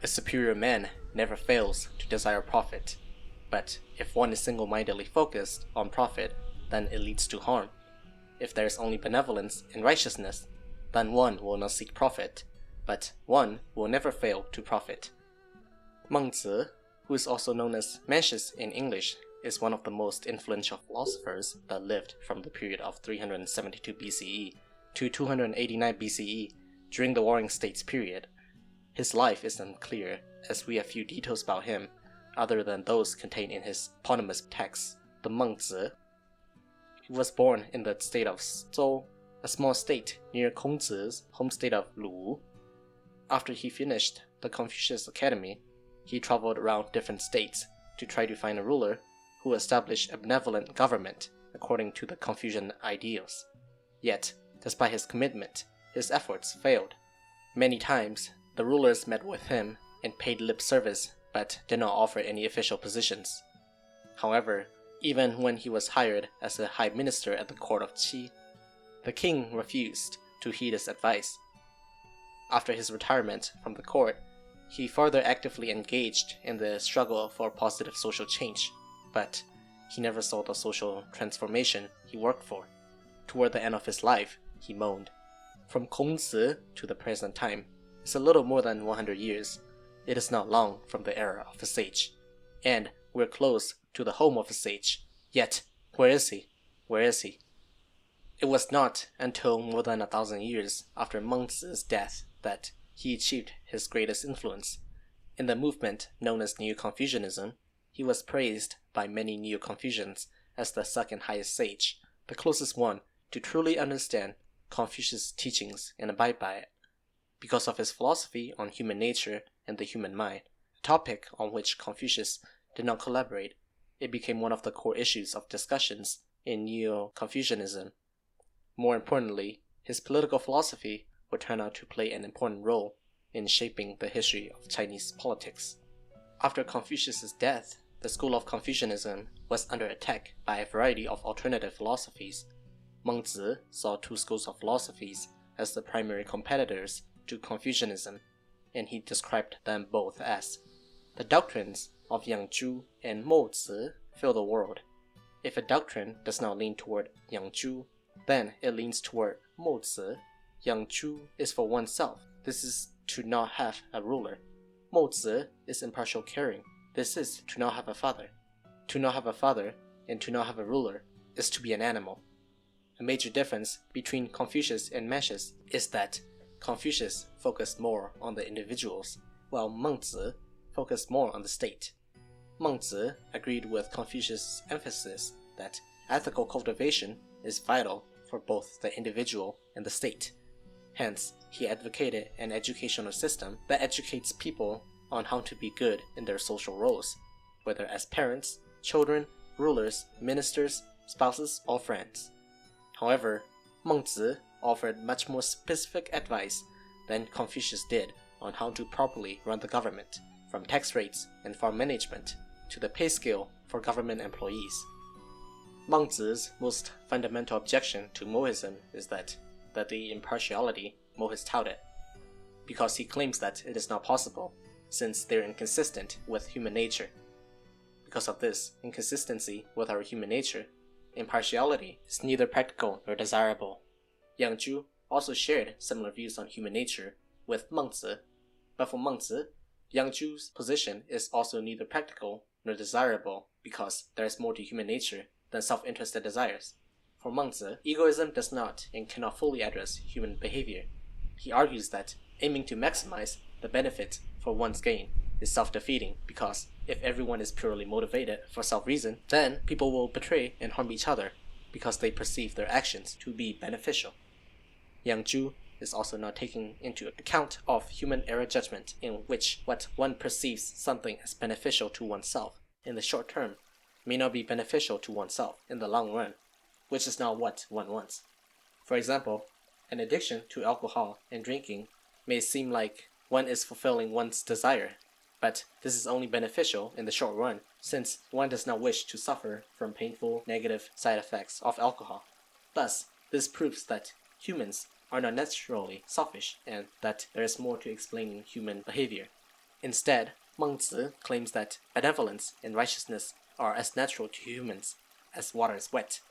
A superior man never fails to desire profit, but if one is single-mindedly focused on profit, then it leads to harm. If there is only benevolence and righteousness, then one will not seek profit, but one will never fail to profit. Mengzi, who is also known as Mencius in English, is one of the most influential philosophers that lived from the period of 372 BCE to 289 BCE during the Warring States period. His life is unclear, as we have few details about him other than those contained in his eponymous text, the Mengzi. He was born in the state of Zhou, a small state near Kongzi's home state of Lu. After he finished the Confucius Academy, he traveled around different states to try to find a ruler who established a benevolent government according to the Confucian ideals. Yet, despite his commitment, his efforts failed. Many times, the rulers met with him and paid lip service but did not offer any official positions. However, even when he was hired as a high minister at the court of Qi, the king refused to heed his advice. After his retirement from the court, he further actively engaged in the struggle for positive social change, but he never saw the social transformation he worked for. Toward the end of his life, he moaned. From Kongzi to the present time is a little more than 100 years. It is not long from the era of a sage, and we're close to the home of a sage. Yet, where is he? Where is he? It was not until more than 1,000 years after Mengzi's death that he achieved his greatest influence. In the movement known as Neo-Confucianism, he was praised by many Neo-Confucians as the second highest sage, the closest one to truly understand Confucius' teachings and abide by it. Because of his philosophy on human nature and the human mind, a topic on which Confucius did not collaborate, it became one of the core issues of discussions in Neo-Confucianism. More importantly, his political philosophy would turn out to play an important role in shaping the history of Chinese politics. After Confucius' death, the school of Confucianism was under attack by a variety of alternative philosophies. Mengzi saw two schools of philosophies as the primary competitors to Confucianism, and he described them both as the doctrines of Yangzhu and Mengzi fill the world. If a doctrine does not lean toward Yangzhu, then it leans toward Mengzi. Yangzhu is for oneself. This is to not have a ruler. Mengzi is impartial caring. This is to not have a father. To not have a father and to not have a ruler is to be an animal. A major difference between Confucius and Mencius is that Confucius focused more on the individuals, while Mengzi focused more on the state. Mengzi agreed with Confucius' emphasis that ethical cultivation is vital for both the individual and the state. Hence, he advocated an educational system that educates people on how to be good in their social roles, whether as parents, children, rulers, ministers, spouses, or friends. However, Mengzi offered much more specific advice than Confucius did on how to properly run the government, from tax rates and farm management to the pay scale for government employees. Mengzi's most fundamental objection to Mohism is that the impartiality Mohis touted, because he claims that it is not possible, since they are inconsistent with human nature. Because of this inconsistency with our human nature, impartiality is neither practical nor desirable. Yangzhu also shared similar views on human nature with Mengzi, but for Mengzi, Yangzhu's position is also neither practical nor desirable because there is more to human nature than self-interested desires. For Mengzi, egoism does not and cannot fully address human behavior. He argues that aiming to maximize the benefit for one's gain is self-defeating because if everyone is purely motivated for self-reason, then people will betray and harm each other because they perceive their actions to be beneficial. Yangzhu is also not taking into account of human error judgment, in which what one perceives something as beneficial to oneself in the short term may not be beneficial to oneself in the long run, which is not what one wants. For example, an addiction to alcohol and drinking may seem like one is fulfilling one's desire, but this is only beneficial in the short run, since one does not wish to suffer from painful negative side effects of alcohol. Thus, this proves that humans are not naturally selfish and that there is more to explaining human behavior. Instead, Mengzi claims that benevolence and righteousness are as natural to humans as water is wet,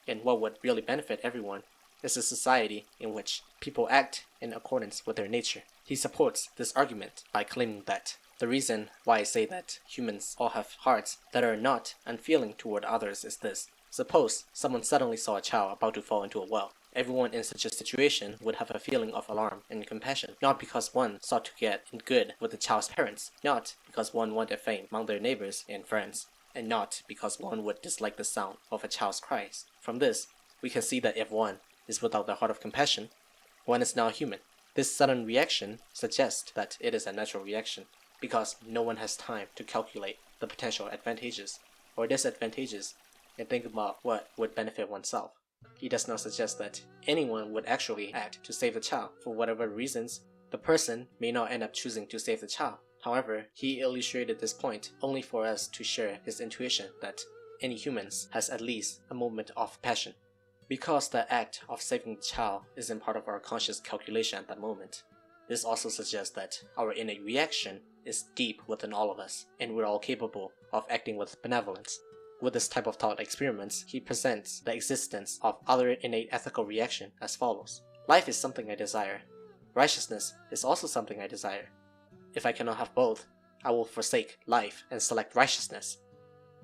and what would really benefit everyone is a society in which people act in accordance with their nature. He supports this argument by claiming that the reason why I say that humans all have hearts that are not unfeeling toward others is this. Suppose someone suddenly saw a child about to fall into a well. Everyone in such a situation would have a feeling of alarm and compassion, not because one sought to get in good with the child's parents, not because one wanted fame among their neighbors and friends, and not because one would dislike the sound of a child's cries. From this, we can see that if one is without the heart of compassion, one is not human. This sudden reaction suggests that it is a natural reaction, because no one has time to calculate the potential advantages or disadvantages and think about what would benefit oneself. He does not suggest that anyone would actually act to save the child. For whatever reasons, the person may not end up choosing to save the child. However, he illustrated this point only for us to share his intuition that any humans has at least a moment of passion. Because the act of saving the child isn't part of our conscious calculation at that moment, this also suggests that our innate reaction is deep within all of us, and we're all capable of acting with benevolence. With this type of thought experiments, he presents the existence of other innate ethical reaction as follows. Life is something I desire. Righteousness is also something I desire. If I cannot have both, I will forsake life and select righteousness.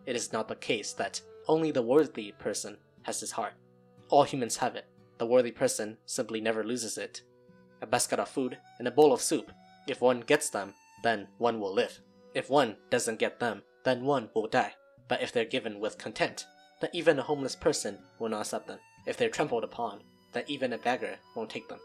It is not the case that only the worthy person has this heart. All humans have it. The worthy person simply never loses it. A basket of food and a bowl of soup. If one gets them, then one will live. If one doesn't get them, then one will die. But if they're given with content, then even a homeless person will not accept them. If they're trampled upon, then even a beggar won't take them.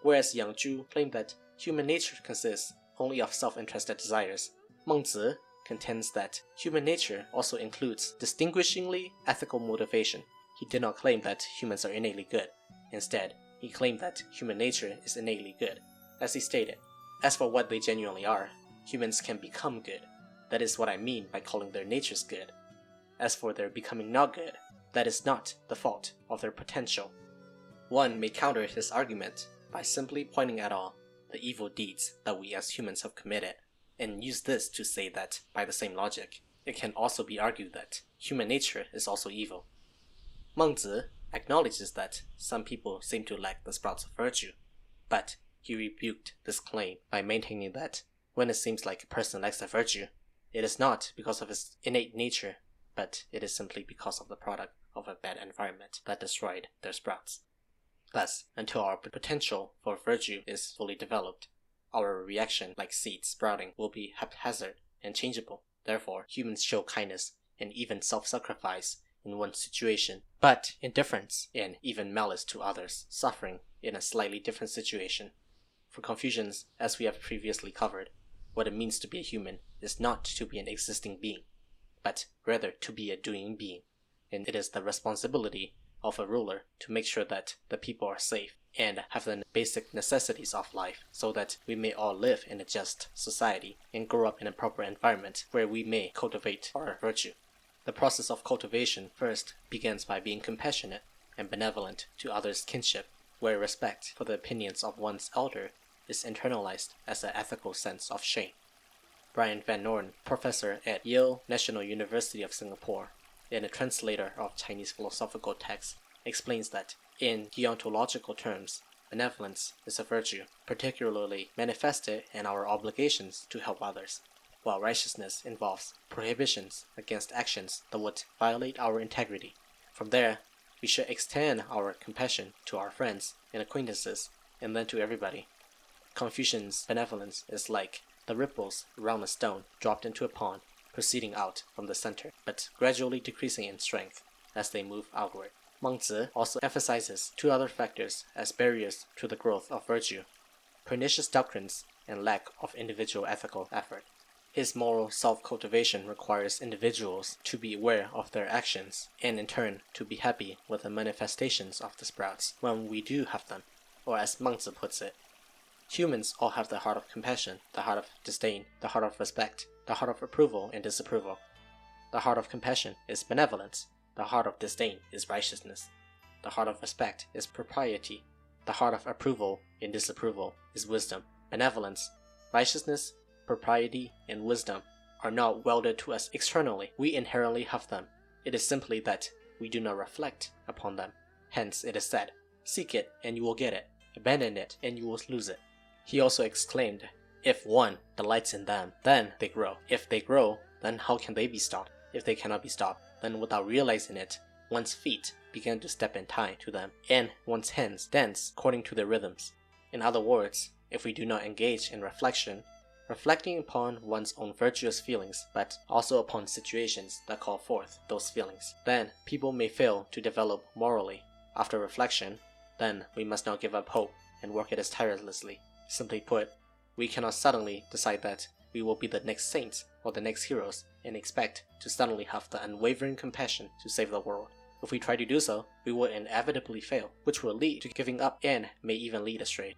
Whereas Yang Zhu claimed that human nature consists only of self-interested desires, Mengzi contends that human nature also includes distinguishingly ethical motivation. He did not claim that humans are innately good. Instead, he claimed that human nature is innately good. As he stated, as for what they genuinely are, humans can become good. That is what I mean by calling their natures good. As for their becoming not good, that is not the fault of their potential. One may counter his argument by simply pointing at all the evil deeds that we as humans have committed, and use this to say that, by the same logic, it can also be argued that human nature is also evil. Mengzi acknowledges that some people seem to lack the sprouts of virtue, but he rebuked this claim by maintaining that when it seems like a person lacks a virtue, it is not because of his innate nature, but it is simply because of the product of a bad environment that destroyed their sprouts. Thus, until our potential for virtue is fully developed, our reaction, like seeds sprouting, will be haphazard and changeable. Therefore, humans show kindness and even self-sacrifice in one situation, but indifference and even malice to others, suffering in a slightly different situation. For Confucians, as we have previously covered, what it means to be a human is not to be an existing being, but rather to be a doing being, and it is the responsibility of a ruler to make sure that the people are safe and have the basic necessities of life so that we may all live in a just society and grow up in a proper environment where we may cultivate our virtue. The process of cultivation first begins by being compassionate and benevolent to others' kinship, where respect for the opinions of one's elder is internalized as an ethical sense of shame. Brian Van Noorden, professor at Yale National University of Singapore, and a translator of Chinese philosophical texts, explains that, in deontological terms, benevolence is a virtue, particularly manifested in our obligations to help others, while righteousness involves prohibitions against actions that would violate our integrity. From there, we should extend our compassion to our friends and acquaintances, and then to everybody. Confucian's benevolence is like the ripples around a stone dropped into a pond, proceeding out from the center, but gradually decreasing in strength as they move outward. Mengzi also emphasizes two other factors as barriers to the growth of virtue: pernicious doctrines and lack of individual ethical effort. His moral self-cultivation requires individuals to be aware of their actions, and in turn to be happy with the manifestations of the sprouts when we do have them, or as Mengzi puts it, humans all have the heart of compassion, the heart of disdain, the heart of respect, the heart of approval and disapproval. The heart of compassion is benevolence. The heart of disdain is righteousness. The heart of respect is propriety. The heart of approval and disapproval is wisdom. Benevolence, righteousness, propriety, and wisdom are not welded to us externally. We inherently have them. It is simply that we do not reflect upon them. Hence it is said, "Seek it, and you will get it. Abandon it, and you will lose it." He also exclaimed, "If one delights in them, then they grow. If they grow, then how can they be stopped? If they cannot be stopped, then without realizing it, one's feet begin to step in time to them, and one's hands dance according to their rhythms." In other words, if we do not engage in reflection, reflecting upon one's own virtuous feelings, but also upon situations that call forth those feelings, then people may fail to develop morally. After reflection, then we must not give up hope and work at it tirelessly. Simply put, we cannot suddenly decide that we will be the next saints or the next heroes and expect to suddenly have the unwavering compassion to save the world. If we try to do so, we will inevitably fail, which will lead to giving up and may even lead astray.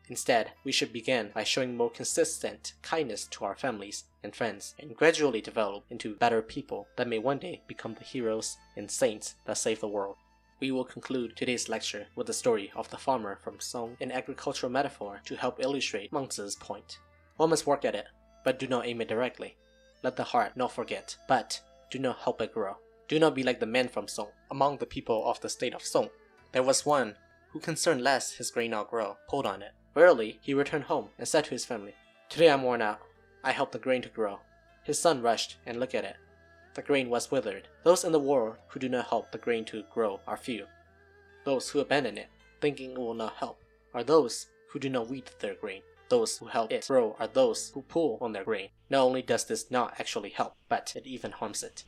Instead, we should begin by showing more consistent kindness to our families and friends, and gradually develop into better people that may one day become the heroes and saints that save the world. We will conclude today's lecture with the story of the farmer from Song, an agricultural metaphor to help illustrate Mengzi's point. One must work at it, but do not aim it directly. Let the heart not forget, but do not help it grow. Do not be like the man from Song. Among the people of the state of Song, there was one who concerned lest his grain not grow, pulled on it. Verily, he returned home and said to his family, "Today I'm worn out. I helped the grain to grow." His son rushed and looked at it. The grain was withered. Those in the world who do not help the grain to grow are few. Those who abandon it, thinking it will not help, are those who do not weed their grain. Those who help it grow are those who pull on their grain. Not only does this not actually help, but it even harms it.